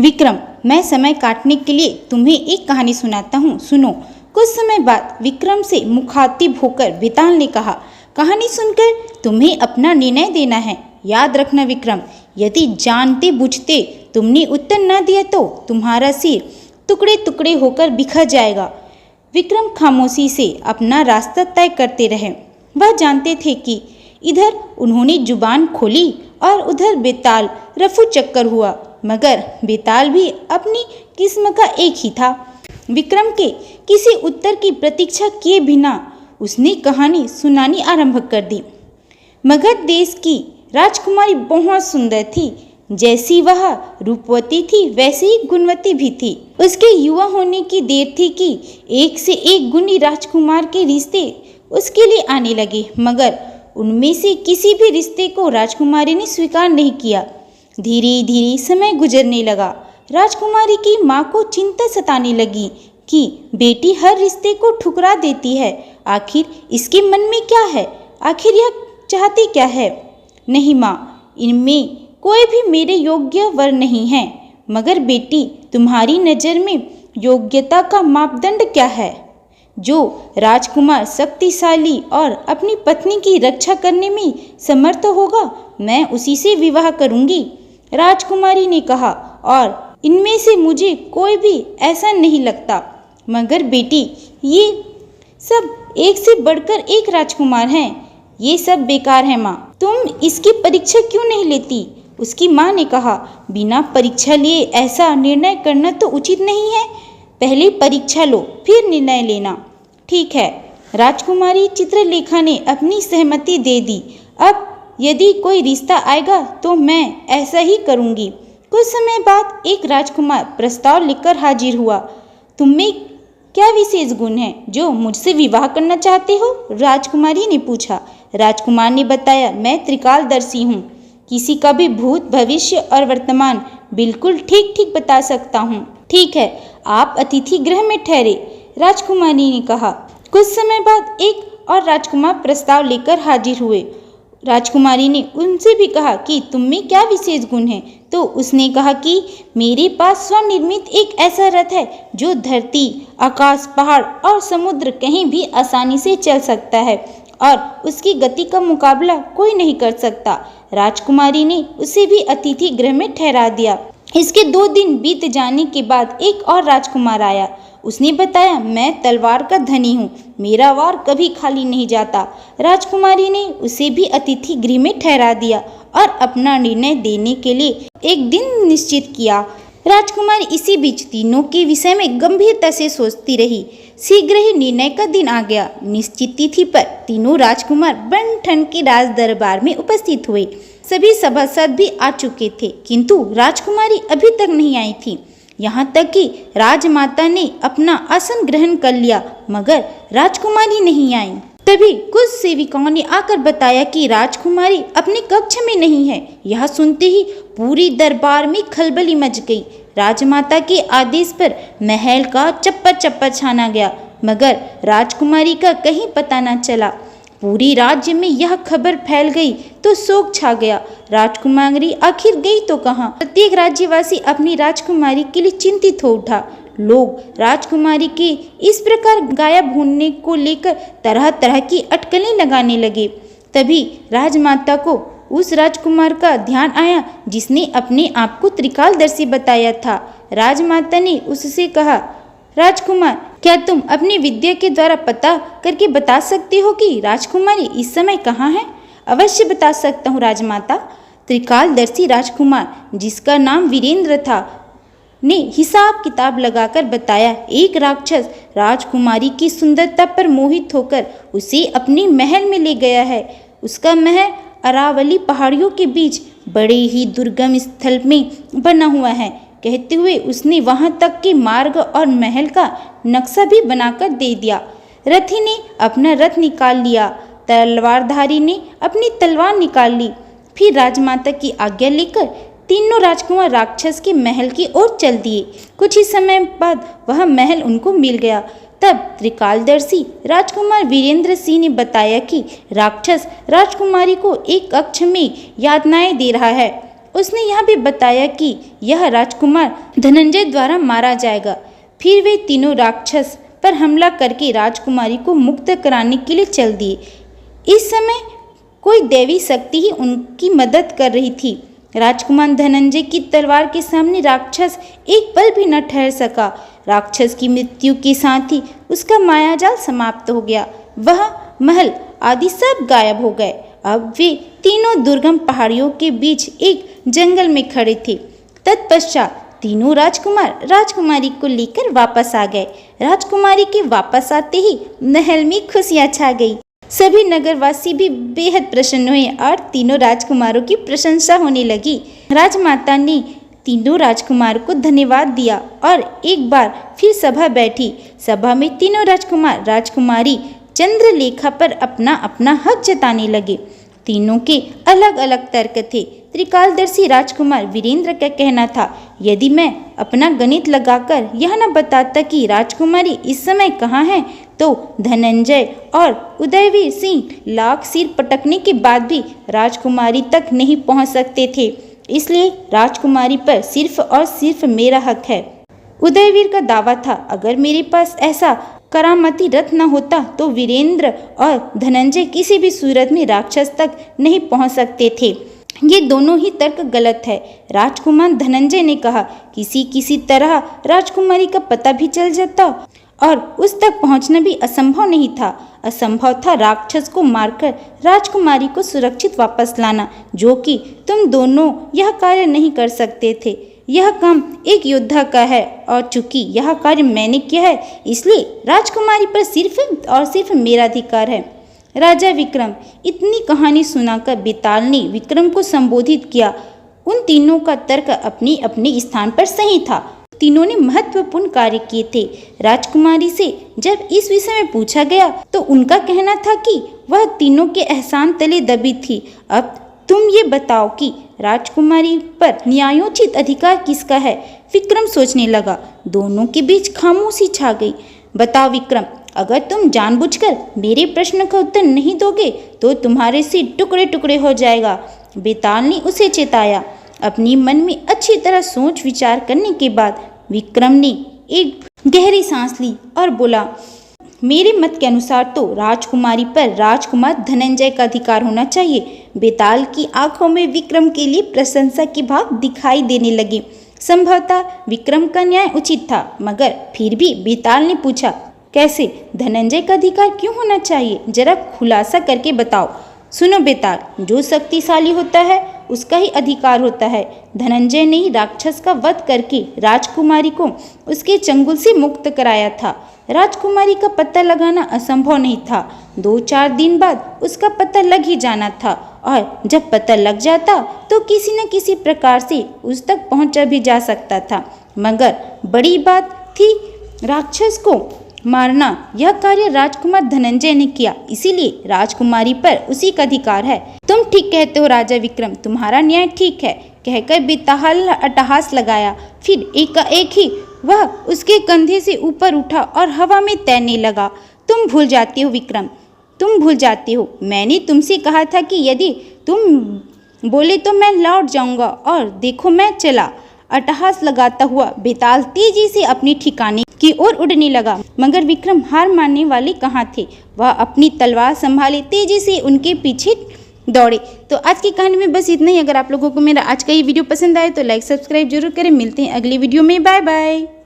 विक्रम, मैं समय काटने के लिए तुम्हें एक कहानी सुनाता हूँ, सुनो। कुछ समय बाद विक्रम से मुखातिब होकर बेताल ने कहा, कहानी सुनकर तुम्हें अपना निर्णय देना है। याद रखना विक्रम, यदि जानते बूझते तुमने उत्तर न दिया तो तुम्हारा सिर टुकड़े टुकड़े होकर बिखर जाएगा। विक्रम खामोशी से अपना रास्ता तय करते रहे। वह जानते थे कि इधर उन्होंने जुबान खोली और उधर बेताल रफू चक्कर हुआ, मगर बेताल भी अपनी किस्म का एक ही था। विक्रम के किसी उत्तर की प्रतीक्षा किए बिना उसने कहानी सुनानी आरंभ कर दी। मगध देश की राजकुमारी बहुत सुंदर थी। जैसी वह रूपवती थी वैसी ही गुणवती भी थी। उसके युवा होने की देर थी कि एक से एक गुणी राजकुमार के रिश्ते उसके लिए आने लगे, मगर उनमें से किसी भी रिश्ते को राजकुमारी ने स्वीकार नहीं किया। धीरे धीरे समय गुजरने लगा। राजकुमारी की माँ को चिंता सताने लगी कि बेटी हर रिश्ते को ठुकरा देती है। आखिर इसके मन में क्या है? आखिर यह चाहती क्या है? नहीं माँ, इनमें कोई भी मेरे योग्य वर नहीं है। मगर बेटी, तुम्हारी नज़र में योग्यता का मापदंड क्या है? जो राजकुमार शक्तिशाली और अपनी पत्नी की रक्षा करने में समर्थ होगा, मैं उसी से विवाह करूंगी, राजकुमारी ने कहा। और इनमें से मुझे कोई भी ऐसा नहीं लगता। मगर बेटी, ये सब एक से बढ़कर एक राजकुमार हैं। ये सब बेकार है माँ, तुम इसकी परीक्षा क्यों नहीं लेती? उसकी माँ ने कहा, बिना परीक्षा लिए ऐसा निर्णय करना तो उचित नहीं है। पहले परीक्षा लो, फिर निर्णय लेना। ठीक है, राजकुमारी चित्रलेखा ने अपनी सहमति दे दी। अब यदि कोई रिश्ता आएगा तो मैं ऐसा ही करूंगी। कुछ समय बाद एक राजकुमार प्रस्ताव लेकर हाजिर हुआ। तुम्हें क्या विशेष गुण है जो मुझसे विवाह करना चाहते हो? राजकुमारी ने पूछा। राजकुमार ने बताया, मैं त्रिकालदर्शी हूँ। किसी का भी भूत, भविष्य और वर्तमान बिल्कुल ठीक ठीक बता सकता हूँ। ठीक है, आप अतिथि गृह में ठहरे, राजकुमारी ने कहा। कुछ समय बाद एक और राजकुमार प्रस्ताव लेकर हाजिर हुए। राजकुमारी ने उनसे भी कहा कि तुम में क्या विशेष गुण है? तो उसने कहा कि मेरे पास स्वनिर्मित एक ऐसा रथ है जो धरती, आकाश, पहाड़ और समुद्र कहीं भी आसानी से चल सकता है और उसकी गति का मुकाबला कोई नहीं कर सकता। राजकुमारी ने उसे भी अतिथि गृह में ठहरा दिया। इसके 2 दिन बीत जाने के बाद एक और राजकुमार आया। उसने बताया, मैं तलवार का धनी हूँ, मेरा वार कभी खाली नहीं जाता। राजकुमारी ने उसे भी अतिथि गृह में ठहरा दिया और अपना निर्णय देने के लिए एक दिन निश्चित किया। राजकुमारी इसी बीच तीनों के विषय में गंभीरता से सोचती रही। शीघ्र ही निर्णय का दिन आ गया। निश्चित तिथि पर तीनों राजकुमार बन ठन के राज दरबार में उपस्थित हुए। सभी सभासद भी आ चुके थे, किंतु राजकुमारी अभी तक नहीं आई थी। यहाँ तक कि राजमाता ने अपना आसन ग्रहण कर लिया, मगर राजकुमारी नहीं आई। तभी कुछ सेविकाओं ने आकर बताया कि राजकुमारी अपने कक्ष में नहीं है। यह सुनते ही पूरी दरबार में खलबली मच गई। राजमाता के आदेश पर महल का चप्पा चप्पा छाना गया, मगर राजकुमारी का कहीं पता न चला। पूरी राज्य में यह खबर फैल गई तो शोक छा गया। राजकुमारी आखिर गई तो कहाँ? प्रत्येक राज्यवासी अपनी राजकुमारी के लिए चिंतित हो उठा। लोग राजकुमारी के इस प्रकार गायब होने को लेकर तरह तरह की अटकलें लगाने लगे। तभी राजमाता को उस राजकुमार का ध्यान आया जिसने अपने आप को त्रिकालदर्शी बताया था। राजमाता ने उससे कहा, राजकुमार, क्या तुम अपनी विद्या के द्वारा पता करके बता सकते हो कि राजकुमारी इस समय कहाँ है? अवश्य बता सकता हूँ राजमाता। त्रिकालदर्शी राजकुमार, जिसका नाम वीरेंद्र था, ने हिसाब किताब लगाकर बताया। एक राक्षस राजकुमारी की सुंदरता पर मोहित होकर उसे अपने महल में ले गया है। उसका महल अरावली पहाड़ियों के बीच बड़े ही दुर्गम स्थल में बना हुआ है। कहते हुए उसने वहां तक के मार्ग और महल का नक्शा भी बनाकर दे दिया। रथी ने अपना रथ निकाल लिया, तलवारधारी ने अपनी तलवार निकाल ली। फिर राजमाता की आज्ञा लेकर तीनों राजकुमार राक्षस के महल की ओर चल दिए। कुछ ही समय बाद वह महल उनको मिल गया। तब त्रिकालदर्शी राजकुमार वीरेंद्र सिंह ने बताया कि राक्षस राजकुमारी को एक कक्ष में यातनाएं दे रहा है। उसने यह भी बताया कि यह राजकुमार धनंजय द्वारा मारा जाएगा। फिर वे तीनों राक्षस पर हमला करके राजकुमारी को मुक्त कराने के लिए चल दिए। इस समय कोई दैवी शक्ति ही उनकी मदद कर रही थी। राजकुमार धनंजय की तलवार के सामने राक्षस एक पल भी न ठहर सका। राक्षस की मृत्यु के साथ ही उसका मायाजाल समाप्त हो गया। वह महल आदि सब गायब हो गए। अब वे तीनों दुर्गम पहाड़ियों के बीच एक जंगल में खड़े थे। तत्पश्चात तीनों राजकुमार राजकुमारी को लेकर वापस आ गए। राजकुमारी के वापस आते ही महल में खुशियां छा गई। सभी नगरवासी भी बेहद प्रसन्न हुए और तीनों राजकुमारों की प्रशंसा होने लगी। राजमाता ने तीनों राजकुमार को धन्यवाद दिया और एक बार फिर सभा बैठी। सभा में तीनों राजकुमार राजकुमारी चंद्रलेखा पर अपना अपना हक जताने लगे। तीनों के अलग अलग तर्क थे। त्रिकालदर्शी राजकुमार वीरेंद्र का कहना था, यदि मैं अपना गणित लगाकर यह न बताता कि राजकुमारी इस समय कहाँ है, तो धनंजय और उदयवीर सिंह लाख सिर पटकने के बाद भी राजकुमारी तक नहीं पहुँच सकते थे। इसलिए राजकुमारी पर सिर्फ और सिर्फ मेरा हक है। उदयवीर का दावा था, अगर मेरे पास ऐसा करामती रथ न होता तो वीरेंद्र और धनंजय किसी भी सूरत में राक्षस तक नहीं पहुंच सकते थे। ये दोनों ही तर्क गलत है। राजकुमार धनंजय ने कहा, किसी तरह राजकुमारी का पता भी चल जाता और उस तक पहुंचना भी असंभव नहीं था। असंभव था राक्षस को मारकर राजकुमारी को सुरक्षित वापस लाना, जो कि तुम दोनों यह कार्य नहीं कर सकते थे। यह काम एक योद्धा का है और चूंकि यह कार्य मैंने किया है, इसलिए राजकुमारी पर सिर्फ और सिर्फ मेरा अधिकार है। राजा विक्रम। इतनी कहानी सुनाकर बेताल ने विक्रम को संबोधित किया। उन तीनों का तर्क अपने अपने स्थान पर सही था। तीनों ने महत्वपूर्ण कार्य किए थे। राजकुमारी से जब इस विषय में पूछा गया तो उनका कहना था कि वह तीनों के एहसान तले दबी थी। अब तुम ये बताओ कि राजकुमारी पर न्यायोचित अधिकार किसका है? विक्रम सोचने लगा। दोनों के बीच खामोशी छा गई। बताओ विक्रम, अगर तुम जानबूझकर मेरे प्रश्न का उत्तर नहीं दोगे तो तुम्हारे सिर टुकड़े टुकड़े हो जाएगा। बेताल ने उसे चेताया। अपनी मन में अच्छी तरह सोच विचार करने के बाद विक्रम ने एक गहरी सांस ली और बोला, मेरे मत के अनुसार तो राजकुमारी पर राजकुमार धनंजय का अधिकार होना चाहिए। बेताल की आंखों में विक्रम के लिए प्रशंसा के भाव दिखाई देने लगे। संभवतः विक्रम का न्याय उचित था, मगर फिर भी बेताल ने पूछा, कैसे? धनंजय का अधिकार क्यों होना चाहिए? जरा खुलासा करके बताओ। सुनो बेताल, जो शक्तिशाली होता है उसका ही अधिकार होता है। धनंजय ने ही राक्षस का वध करके राजकुमारी को उसके चंगुल से मुक्त कराया था। राजकुमारी का पता लगाना असंभव नहीं था। 2-4 दिन बाद उसका पता लग ही जाना था और जब पता लग जाता तो किसी न किसी प्रकार से उस तक पहुंचा भी जा सकता था। मगर बड़ी बात थी राक्षस को मारना। यह कार्य राजकुमार धनंजय ने किया, इसीलिए राजकुमारी पर उसी का अधिकार है। तुम ठीक कहते हो राजा विक्रम, तुम्हारा न्याय ठीक है, कहकर बेताल अट्टहास लगाया। फिर एकाएक ही वह उसके कंधे से ऊपर उठा और हवा में तैरने लगा। तुम भूल जाते हो विक्रम, तुम भूल जाते हो, मैंने तुमसे कहा था कि यदि तुम बोले तो मैं लौट जाऊंगा, और देखो मैं चला। अट्टहास लगाता हुआ बेताल तेजी से अपने ठिकाने की ओर उड़ने लगा, मगर विक्रम हार मानने वाले कहाँ थे। वह अपनी तलवार संभाले तेजी से उनके पीछे दौड़े। तो आज की कहानी में बस इतना ही। अगर आप लोगों को मेरा आज का ये वीडियो पसंद आए तो लाइक सब्सक्राइब जरूर करें। मिलते हैं अगली वीडियो में। Bye bye.